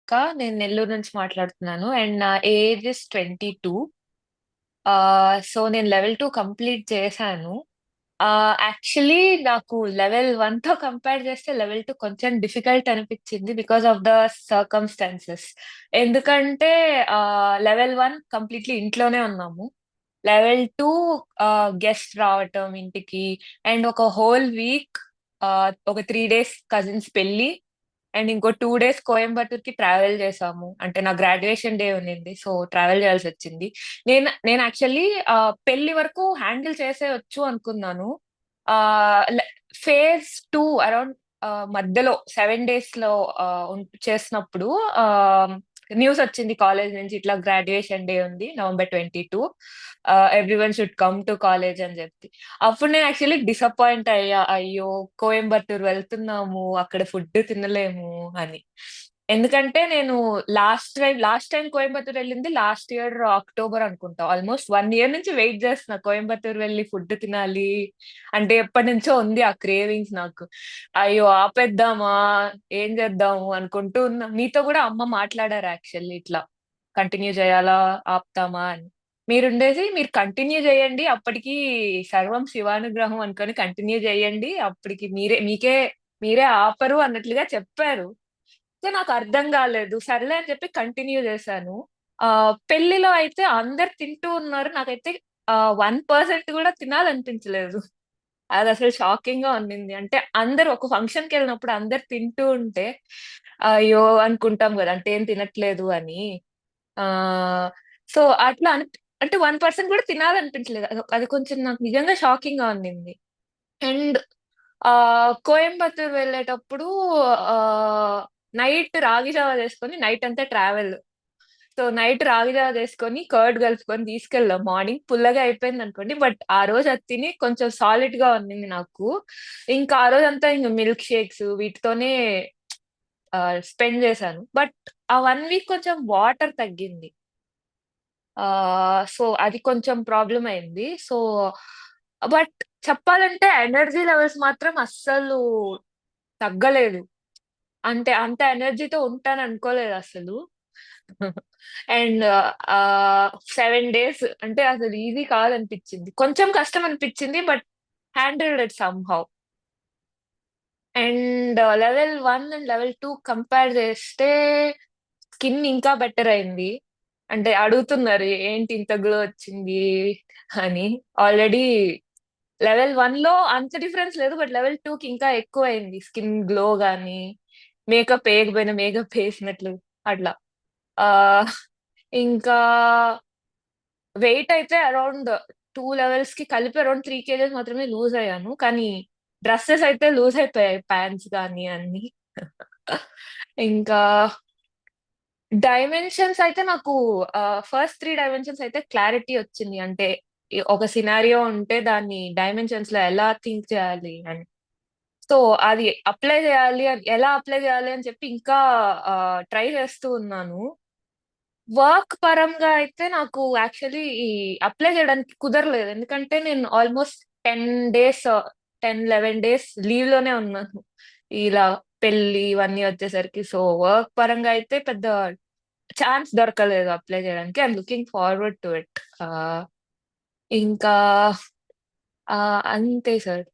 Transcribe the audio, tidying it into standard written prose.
అక్క. నేను నెల్లూరు నుంచి మాట్లాడుతున్నాను అండ్ నా ఏజ్ 22. సో నేను లెవెల్ 2 కంప్లీట్ చేశాను. యాక్చువల్లీ నాకు లెవెల్ 1 తో కంపేర్ చేస్తే లెవెల్ 2 కొంచెం డిఫికల్ట్ అనిపించింది బికాస్ ఆఫ్ ద సర్కమ్స్టాన్సెస్. ఎందుకంటే లెవెల్ 1 కంప్లీట్లీ ఇంట్లోనే ఉన్నాము. లెవెల్ 2 గెస్ట్ రావటం ఇంటికి అండ్ ఒక హోల్ వీక్, ఒక 3 days కజిన్స్ పెళ్లి అండ్ ఇంకో 2 days కోయంబత్తూర్‌కి ట్రావెల్ చేసాము. అంటే నా గ్రాడ్యుయేషన్ డే ఉన్నింది. సో, ట్రావెల్ చేయాల్సొచ్చింది. నేను యాక్చువల్లీ పెళ్లి వరకు హ్యాండిల్ చేసేయొచ్చు అనుకున్నాను. లే ఫేజ్ 2 అరౌండ్ మధ్యలో 7 డేస్‌లో చేసినప్పుడు ఆహ్, న్యూస్ వచ్చింది కాలేజ్ నుంచి ఇట్లా గ్రాడ్యుయేషన్ డే ఉంది November 22. Everyone should come to college అని చెప్పి. అప్పుడు నేను యాక్చువల్లీ డిసప్పాయింట్ అయ్యా. అయ్యో! కోయంబత్తూర్ వెళ్తున్నాము. అక్కడ ఫుడ్ తినలేము అని. ఎందుకంటే నేను లాస్ట్ టైమ్ కోయంబత్తూర్ వెళ్ళింది లాస్ట్ ఇయర్ అక్టోబర్ అనుకుంటా. ఆల్‌మోస్ట్ 1 ఇయర్ నుంచి వెయిట్ చేస్తున్నా కోయంబత్తూర్ వెళ్లి ఫుడ్ తినాలి. అంటే ఎప్పటినుంచో ఉంది ఆ క్రేవింగ్స్ నాకు. అయ్యో! ఆపేద్దామా? ఏం చేద్దాము అనుకుంటూ ఉన్నా. మీతో గూడా అమ్మ మాట్లాడారు యాక్చువల్లీ ఇట్లా. కంటిన్యూ చేయాలా? ఆపుతామా అని. మీరు కంటిన్యూ చేయండి. అప్పటికి సర్వం శివానుగ్రహం అనుకోని కంటిన్యూ చేయండి. అప్పటికి మీరే ఆపరు అన్నట్లుగా చెప్పారు. సో, నాకర్థం గాలేదు. సర్లే అని చెప్పి కంటిన్యూ చేశాను. పెళ్లిలో అయితే అందరూ తింటూ ఉన్నారు. నాకైతే 1% గూడా తినాలనిపించలేదు. అదసలు షాకింగ్‌గా ఉన్నింది. అంటే అందరూ ఒక ఫంక్షన్‌కెళ్ళినప్పుడు అందరూ తింటూ ఉంటే, అయ్యో! అనుకుంటాం గదా! అంటే ఏం తినట్లేదు అని. ఆహ్, సో, అట్లా అంటే 1% గూడా తినాలనిపించలేదు. అది కొంచెం నాకు నిజంగా షాకింగ్‌గా ఉన్నింది. అండ్ కోయంబత్తూర్ వెళ్ళేటప్పుడు ఆహ్, నైట్ రాగి జావ చేసుకొని నైటంతా ట్రావెల్. సో, నైట్ రాగి జావ చేసుకొని, కర్డ్ కలుపుకొని తీసుకెళ్ళాం. మార్నింగ్ పుల్లగా అయిపోయిందనుకోండి. బట్ ఆ రోజు అది తిని కొంచెం సాలిడ్‌గా ఉన్నింది నాకు. ఇంకా ఆ రోజంతా ఇంక మిల్క్ షేక్స్ వీటితోనే స్పెండ్ చేశాను. బట్ ఆ 1 వీక్ కొంచెం వాటర్ తగ్గింది. సో, అది కొంచెం ప్రాబ్లమ్ అయింది. బట్ చెప్పాలంటే ఎనర్జీ లెవెల్స్ మాత్రం అస్సలు తగ్గలేదు. అంటే అంత ఎనర్జీతో ఉంటాననుకోలేదసలు. అండ్ 7 డేస్ అంటే అసలు ఈజీ కాదనిపిచ్చింది. కొంచెం కష్టం అనిపిచ్చింది. But handled it somehow. And level 1 and level 2 compare చేస్తే స్కిన్ ఇంకా బెటర్ అయింది. అంటే అడుగుతున్నారు ఏంటి ఇంత గ్లో వచ్చింది అని. ఆల్రెడీ లెవెల్ 1లో అంత డిఫరెన్స్ లేదు. బట్ లెవెల్ 2కి ఇంకా ఎక్కువయింది. స్కిన్ గ్లో గాని, మేకప్ ఏయకపోయినా మేకప్ ఏసినట్లు అట్లా. ఆహ్, ఇంకా వెయిట్ అయితే అరౌండ్ 2 లెవెల్స్‌కి కలిపి అరౌండ్ 3 కేజెస్ మాత్రమే లూజ్ అయ్యాను. కానీ డ్రెసెస్ అయితే లూజ్ అయిపోయాయి. పాంట్స్ గాని అన్నీ. ఇంకా డైమెన్షన్స్ అయితే నాకు ఫస్ట్ 3 డైమెన్షన్స్ అయితే క్లారిటీ వచ్చింది. అంటే ఒక సినారియో ఉంటే దాన్ని డైమెన్షన్స్‌లో ఎలా థింక్ చేయాలి అని. సో, అది ఎలా అప్లై చేయాలి అని చెప్పి ఇంకా ట్రై చేస్తూ ఉన్నాను. వర్క్ పరంగా అయితే నాకు యాక్చువల్లీ ఈ అప్లై చేయడానికి కుదరలేదు. ఎందుకంటే నేను ఆల్‌మోస్ట్ 10 డేస్ 10, 11 డేస్ లీవ్‌లోనే ఉన్నాను. ఇలా పెళ్లి ఇవన్నీ వచ్చేసరికి. సో, వర్క్ పరంగా అయితే పెద్ద ఛాన్స్ దొరకలేదు అప్లై చేయడానికి. I'm looking forward to it. ఇంకా అంతే సార్.